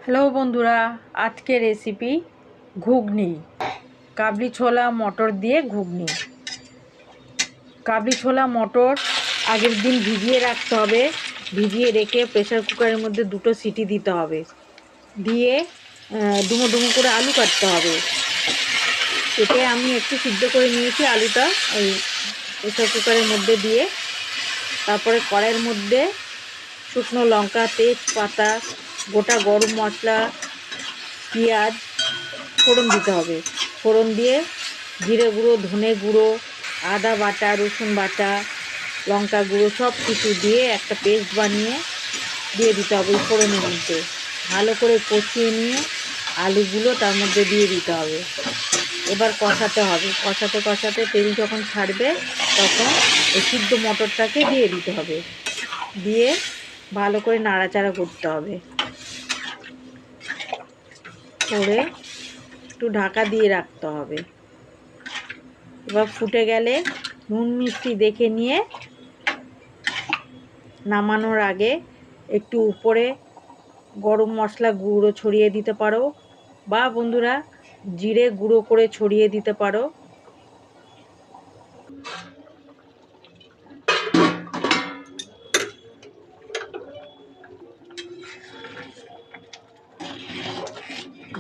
Hello বন্ধুরা, আজকে recipe ঘুগনি। কাবলি ছোলা মটর দিয়ে ঘুগনি। কাবলি ছোলা মটর আগের দিন ভিজিয়ে রাখতে হবে। ভিজিয়ে রেখে প্রেসার কুকারের মধ্যে 2টো সিটি দিতে হবে। দিয়ে ডুমো ডুমো করে আলু কাটতে হবে। কেটে আমি একটু সিদ্ধ করে নিয়েছি আলুটা ওই প্রেসার কুকারের মধ্যে দিয়ে। তারপরে কড়াইয়ের মধ্যে শুকনো লঙ্কা, তেজপাতা, গোটা গরম মশলা, পেঁয়াজ ফোড়ন দিতে হবে। ফোড়ন দিয়ে জিরে গুঁড়ো, ধনে গুঁড়ো, আদা বাটা, রসুন বাটা, লঙ্কা গুঁড়ো সব কিছু দিয়ে একটা পেস্ট বানিয়ে দিয়ে দিতে হবে ওই ফোড়নের মধ্যে। ভালো করে কষিয়ে নিয়ে আলুগুলো তার মধ্যে দিয়ে দিতে হবে। এবার কষাতে হবে। কষাতে কষাতে তেল যখন ছাড়বে তখন এই সিদ্ধ মটরটাকে দিয়ে দিতে হবে। দিয়ে ভালো করে নাড়াচাড়া করতে হবে। করে একটু ঢাকা দিয়ে রাখতে হবে। এবার ফুটে গেলে নুন মিষ্টি দেখে নিয়ে নামানোর আগে একটু উপরে গরম মশলা গুঁড়ো ছড়িয়ে দিতে পারো, বা বন্ধুরা জিরে গুঁড়ো করে ছড়িয়ে দিতে পারো।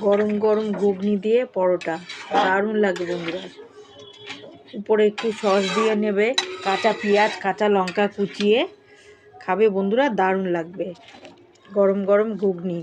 গরম গরম ঘুগনি দিয়ে পরোটা দারুণ লাগে বন্ধুরা। উপরে একটু সস দিয়ে নেবে, কাঁচা পেঁয়াজ, কাঁচা লঙ্কা কুচিয়ে খাবে বন্ধুরা, দারুণ লাগবে গরম গরম ঘুগনি।